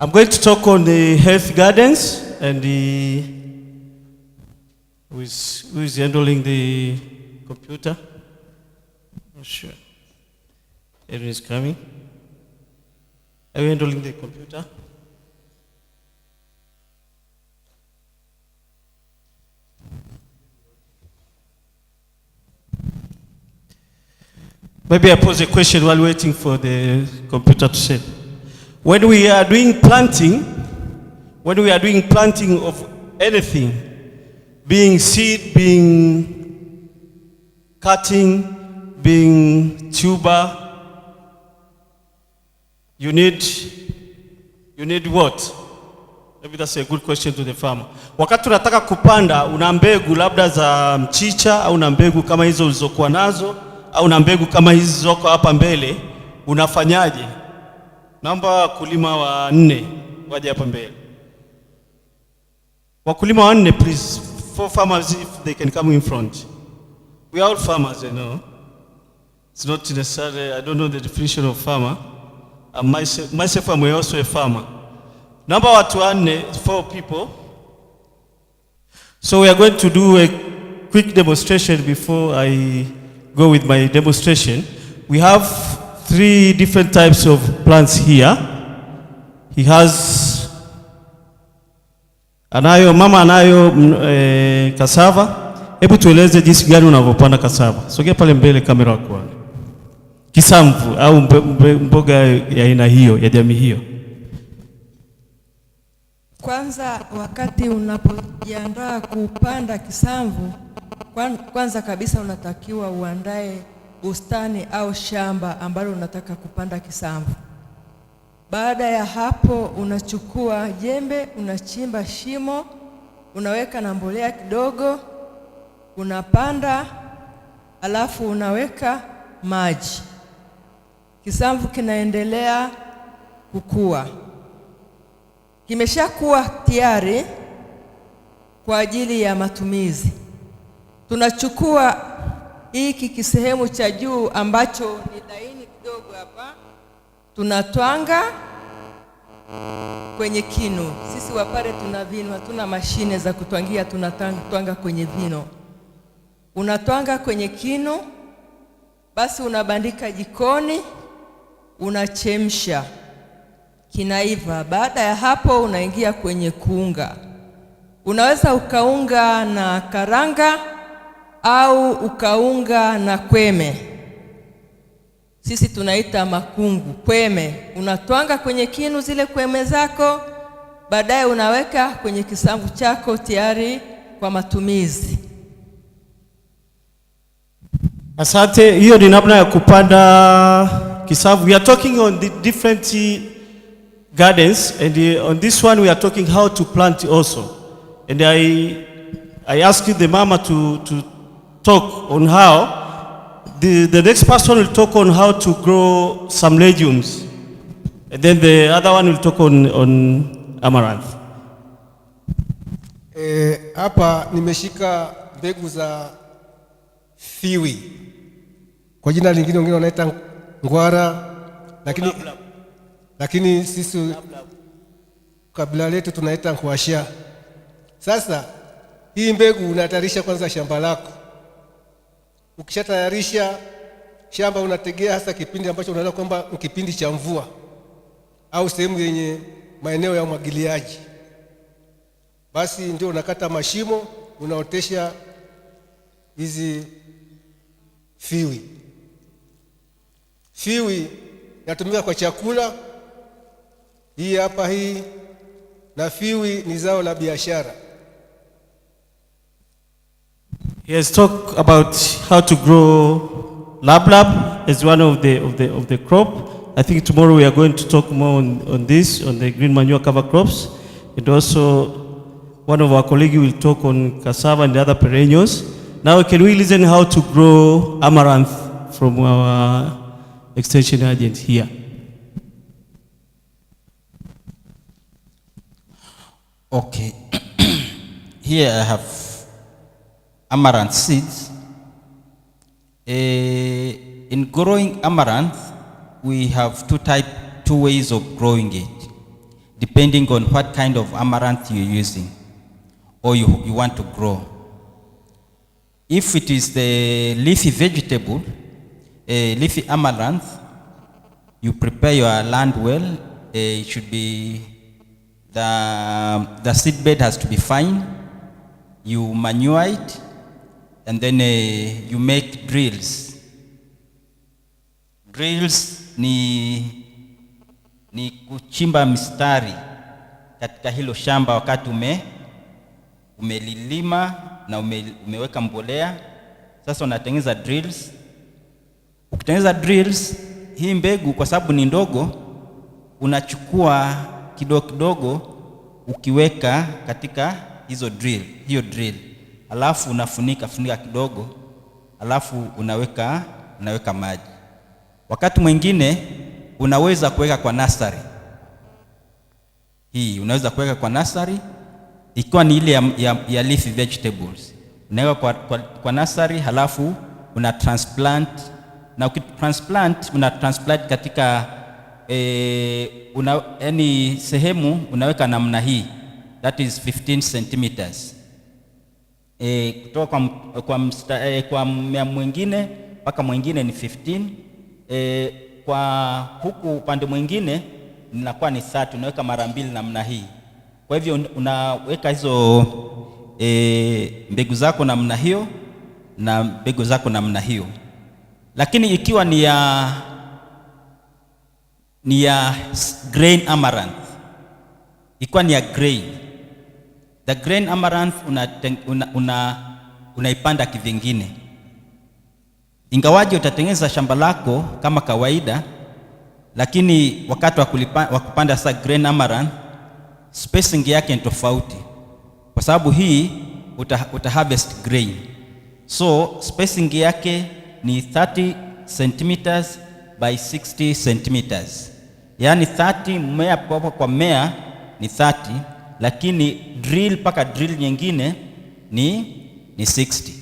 I'm going to talk on the health gardens and who is handling the computer? Not sure. Erin is coming. Are you handling the computer? Maybe I pose a question while waiting for the computer to set. When we are doing planting of anything, being seed, being cutting, being tuber, you need what? Maybe that's a good question to the farmer. Wakati unataka kupanda, una mbegu labda za mchicha au una mbegu kama hizo ulizokuwa nazo au una mbegu kama hizi zoko hapa mbele, unafanyaje? Naomba wakulima wa 4 waje hapa mbele. Wakulima wa 4 please, 4 farmers if they can come in front. We are all farmers, you know. It's not necessarily, I don't know the definition of farmer. Myself I'm also a farmer. Number watu 4 people. So we are going to do a quick demonstration before I go with my demonstration. We have 3 different types of plants here. He has mama anayo cassava. Hebu tueleze jinsi gani unavyopanda cassava. Sogea pale mbele kamera yako. Kisamvu au mboga ya aina hiyo ya jamii hiyo. Kwanza wakati unapojiandaa kupanda kisamvu, kwanza kabisa unatakiwa uandae bustani au shamba ambalo unataka kupanda kisamvu. Baada ya hapo unachukua jembe, unachimba shimo, unaweka na mbolea kidogo, unapanda, alafu unaweka maji. Kisamvu kinaendelea kukua. Kimeshakuwa tayari kwa ajili ya matumizi. Tunachukua hiki kisehemu cha juu ambacho ni laini kidogo hapa, tunatwanga kwenye kinu. Sisi wapare tuna vino, hatuna mashine za kutwangia, tunatwanga kwenye vino. Unatwanga kwenye kinu, basi unabandika jikoni, unachemsha, kinaiva. Baada ya hapo unaingia kwenye kuunga. Unaweza ukaunga na karanga au ukaunga na kweme. Sisi tunaita makungu, kweme. Unatwanga kwenye kinu zile kweme zako, baadaye unaweka kwenye kisamvu chako tayari kwa matumizi. Asante, hiyo ni namna ya kupanda kisamvu. We are talking on the different gardens, and on this one we are talking how to plant also. And I ask you the mama to talk on how. The next person will talk on how to grow some legumes, and then the other one will talk on amaranth. Hapa nimeshika mbegu za fiwi. Kwa jina lingine wengine wanaita ngwara, lakini sisi kabila letu tunaita ngwasha. Sasa hii mbegu unatayarisha kwanza shamba lako. Ukishatayarisha shamba unategea hasa kipindi ambacho unaona kwamba ni kipindi cha mvua au sehemu yenye maeneo ya umwagiliaji. Basi ndio unakata mashimo, unaotesha hizi fiwi. Fiwi inatumika kwa chakula. Hii hapa hii, na fiwi ni zao la biashara. He has talked about how to grow lablab as one of the crop. I think tomorrow we are going to talk more on this, on the green manure cover crops. And also one of our colleagues will talk on cassava and the other perennials. Now can we listen how to grow amaranth from our extension agent here? Okay. Here I have amaranth seeds. In growing amaranth, we have two ways of growing it. depending on what kind of amaranth you're using or you want to grow. If it is the leafy vegetable, leafy amaranth, you prepare your land well. It should be, the seed bed has to be fine. You manure it, and then you make drills. Drills ni kuchimba mistari katika hilo shamba wakati umelilima na umeweka mbolea. Sasa unatengeneza drills. Ukitengeneza drills, hii mbegu kwa sababu ni ndogo, unachukua kidogo kidogo ukiweka katika hiyo drill. Alafu unafunika kidogo, alafu unaweka maji. Wakati mwingine unaweza kuweka kwa nursery. Hii unaweza kuweka kwa nursery ikiwa ni ile ya leafy vegetables. Unaweka kwa nursery, halafu una transplant, na ukitransplant una transplant katika sehemu unaweka namna hii, that is 15 centimeters. Kutoka kwa mmea mwingine mpaka mwingine ni 15. Kwa huku upande mwingine inakuwa ni 30, unaweka mara mbili namna hii. Kwa hivyo unaweka hizo mbegu zako namna hiyo na mbegu zako namna hiyo. Lakini ikiwa ni ya grain amaranth, ikiwa ni ya grain, the grain amaranth unaipanda kivingine. Ingawaje utatengeneza shamba lako kama kawaida, lakini wakati wa kupanda sasa grain amaranth, spacing yake ni tofauti, kwa sababu hii uta harvest grain. So spacing yake ni 30 centimeters by 60 centimeters. Yani 30 mmea kwa mmea ni 30, lakini drill paka drill nyingine ni 60.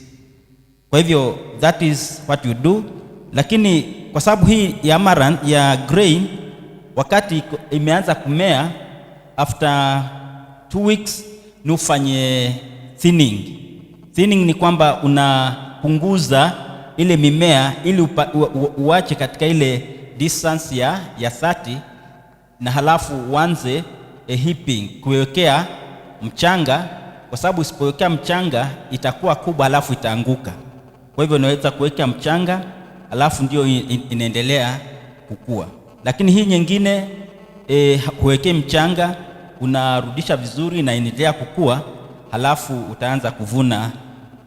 Kwa hivyo that is what you do. Lakini kwa sababu hii ya amaranth ya grain, wakati imeanza kumea, after 2 weeks ni ufanye thinning. Thinning ni kwamba unapunguza ile mimea ili uache katika ile distance ya 30, na halafu uanze heaping, kuwekea mchanga, kwa sababu usipowekea mchanga itakuwa kubwa halafu itaanguka. Kwa hivyo unaweza kuweka mchanga halafu ndio inaendelea kukua. Lakini hii nyingine huwekee mchanga, unarudisha vizuri na inaendelea kukua, halafu utaanza kuvuna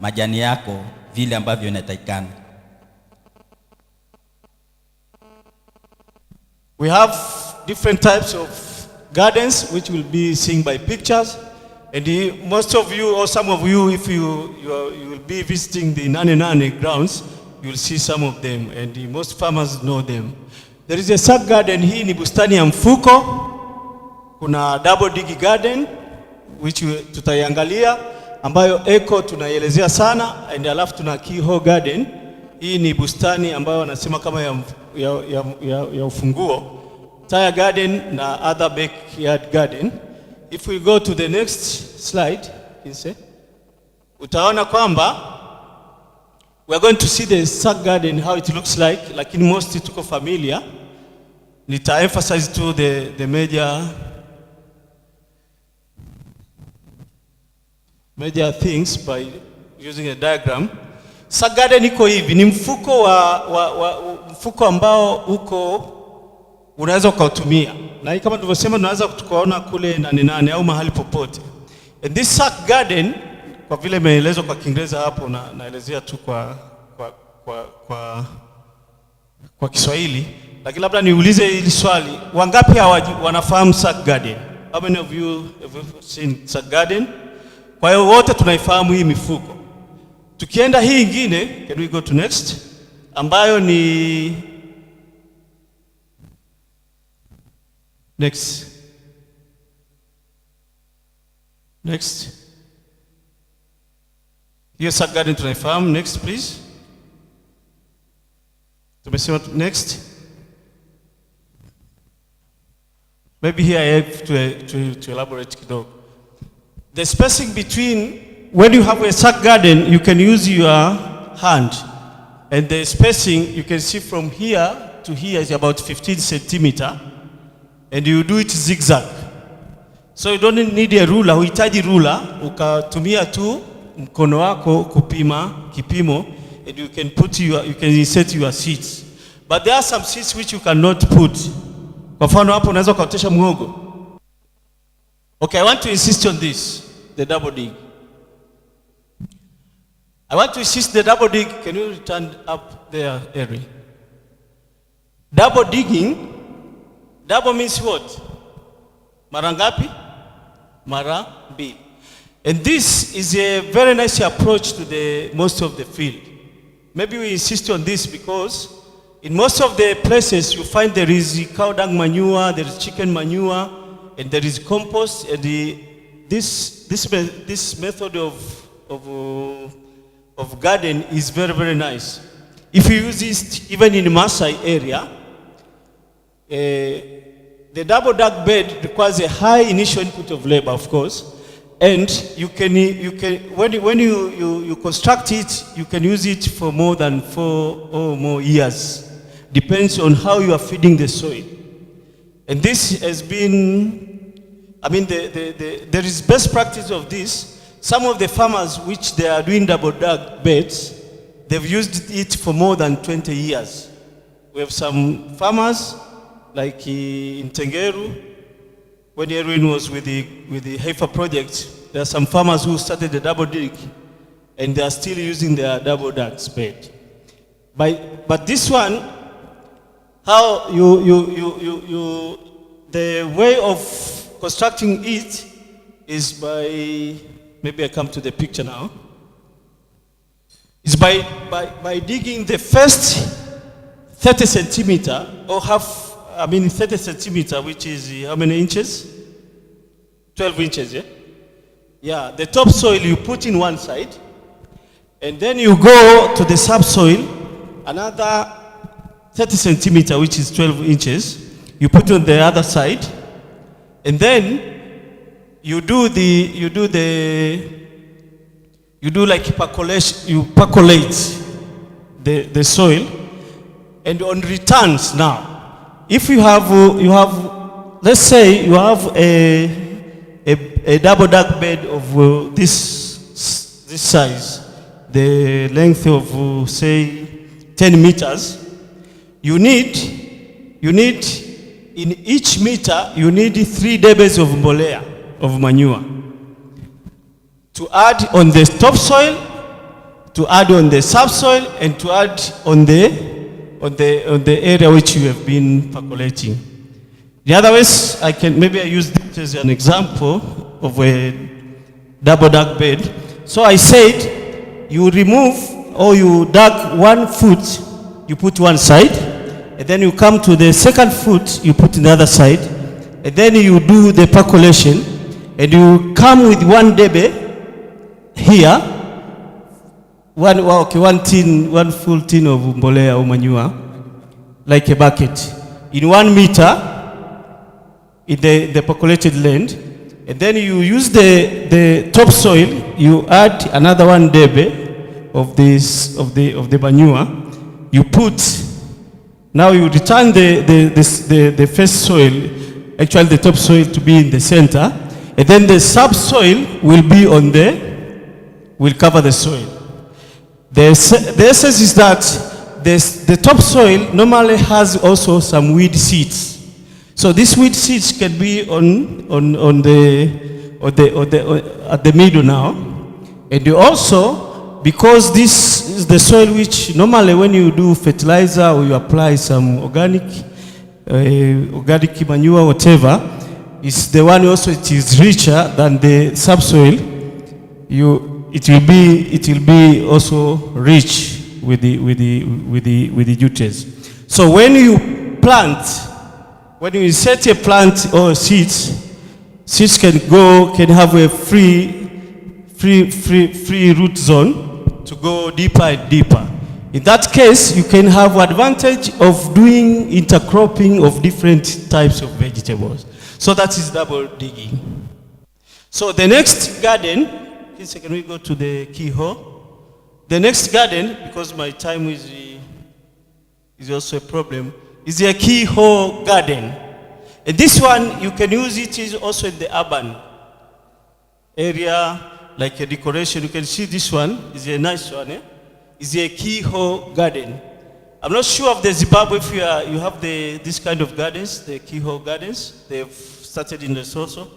majani yako vile ambavyo inatakikana. We have different types of gardens which will be seen by pictures, and most of you, or some of you, if you will be visiting the Nane grounds, you will see some of them, and most farmers know them. There is a sub garden. Hii ni bustani ya mfuko. Kuna double dig garden which tutaiangalia, ambayo eco tunaielezea sana, and alafu tuna keyhole garden. Hii ni bustani ambayo wanasema kama ya ufunguo, tire garden na other backyard garden. If we go to the next slide, utaona kwamba we are going to see the sub garden, how it looks like, lakini most tuko familiar. Nita emphasize to the major things by using a diagram. Sub garden iko hivi, ni mfuko mfuko ambao unaweza ukautumia, na kama tulivyosema tunaweza kuona kule Nane au mahali popote. And this sub garden, kwa vile imeelezwa kwa Kiingereza hapo, naelezea tu kwa Kiswahili, lakini labda niulize hili swali, wangapi wanafahamu sub garden? How many of you have seen sub garden? Kwa hiyo wote tunaifahamu hii mifuko. Tukienda hii ingine, can we go to next, ambayo ni next. Hiyo sub garden tunaifahamu. Next please. Tumesema next. Maybe here I have to elaborate kidogo. The spacing between, when you have a sack garden, you can use your hand. And the spacing, you can see from here to here is about 15 centimeter. And you do it zigzag. So you don't need a ruler, huhitaji ruler, ukatumia tu mkono wako kupima kipimo, and you can insert your seeds. But there are some seeds which you cannot put. Kwa mfano hapo unaweza kuotesha muhogo. Okay, I want to insist on this, the double dig. I want to insist the double dig. Can you turn up there, Eri? Double digging. Double means what? Mara ngapi? Mara mbili. And this is a very nice approach to the most of the field. Maybe we insist on this because in most of the places you find there is cow dung manure, there is chicken manure, and there is compost. And this method of garden is very, very nice. If you use it even in Maasai area, the double dug bed requires a high initial input of labor, of course, and you can when you construct it, you can use it for more than 4 or more years. Depends on how you are feeding the soil. And this has been, I mean, there is best practice of this. Some of the farmers which they are doing double dug beds, they've used it for more than 20 years. We have some farmers like in Tengeru, when Erwin was with the Heifer project, there are some farmers who started the double dig, and they are still using their double dug bed. But this one, how the way of constructing it is by, maybe I come to the picture now, is by digging the first 30 centimeter or 30 centimeter, which is how many inches? 12 inches, yeah? Yeah, the topsoil you put in one side, and then you go to the subsoil, another 30 centimeter, which is 12 inches, you put on the other side, and then you do like percolation, you percolate the soil, and on returns now, if you have, let's say you have a double dug bed of this size, the length of say 10 meters, you need in each meter you need 3 debes of mbolea, of manure, to add on the topsoil, to add on the subsoil, and to add on the area which you have been percolating. The other ways, maybe I use this as an example of a double dug bed. So I said, you remove or you dug 1 foot, you put one side, and then you come to the second foot, you put the other side, and then you do the percolation, and you come with 1 debe here, one full tin of mbolea or manure, like a bucket, in 1 meter in the percolated land, and then you use the topsoil, you add another 1 debe of the manure, you put, now you return the first soil, actually the topsoil, to be in the center, and then the subsoil will cover the soil. The essence is that the topsoil normally has also some weed seeds. So these weed seeds can be at the middle now, and you also, because this is the soil which normally when you do fertilizer or you apply some organic manure, whatever, is the one also it is richer than the subsoil. It will be also rich with the nutrients. So when you insert a plant or seeds can have a free root zone to go deeper and deeper. In that case, you can have advantage of doing intercropping of different types of vegetables. So that is double digging. So the next garden, please can we go to the keyhole? The next garden, because my time is also a problem, is a keyhole garden. And this one, you can use it is also in the urban area, like a decoration. You can see this one is a nice one. It's a keyhole garden. I'm not sure of the Zimbabwe if you have this kind of gardens, the keyhole gardens. They've started in Lesotho.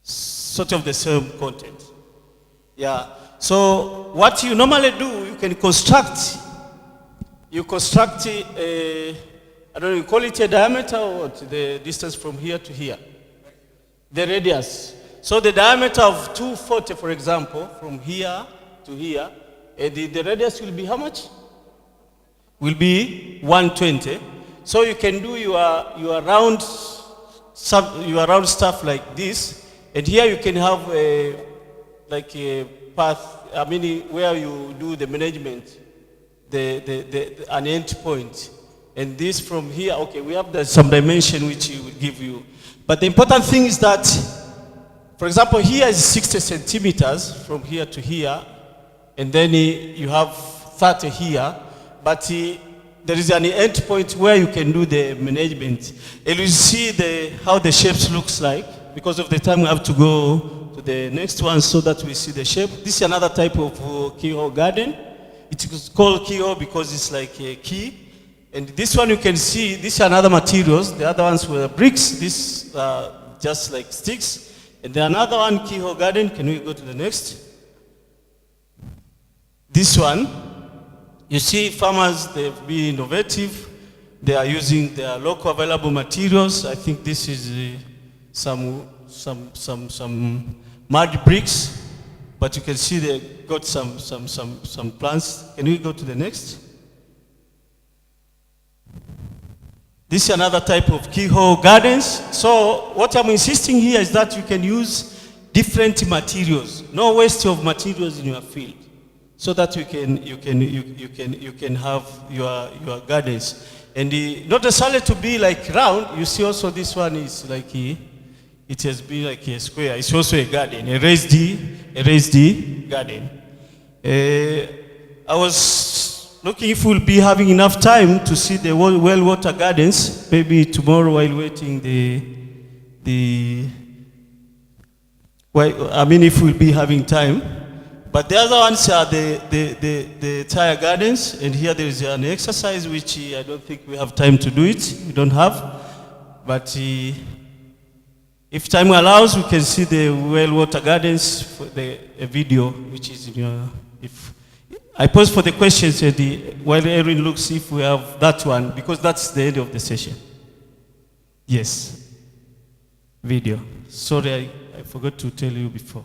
Sort of the same content. Yeah. So what you normally do, you can construct. You construct I don't know, you call it a diameter or what? The distance from here to here. The radius. So the diameter of 240, for example, from here to here, the radius will be how much? Will be 120. So you can do your round stuff like this, and here you can have like a path. I mean, where you do the management, an end point. And this from here, okay, we have some dimension which it will give you. But the important thing is that, for example, here is 60 centimeters from here to here, and then you have 30 here, but there is an end point where you can do the management. And you see how the shapes looks like. Because of the time, we have to go to the next one so that we see the shape. This is another type of keyhole garden. It is called keyhole because it's like a key. And this one you can see, these are another materials. The other ones were bricks. This just like sticks. And then another one, keyhole garden. Can we go to the next? This one, you see farmers, they've been innovative. They are using their local available materials. I think this is some mud bricks, but you can see they got some plants. Can we go to the next? This is another type of keyhole gardens. So what I'm insisting here is that you can use different materials, no waste of materials in your field, so that you can have your gardens. And not necessarily to be like round. You see also this one is like it has been like a square. It's also a garden, a raised garden. I was looking if we'll be having enough time to see the well water gardens. Maybe tomorrow while waiting if we'll be having time. But the other ones are the tire gardens, and here there is an exercise which I don't think we have time to do it. We don't have, but if time allows, we can see the well water gardens for a video which is in your. If I pause for the questions, while Erin looks if we have that one, because that's the end of the session. Yes, video. Sorry, I forgot to tell you before.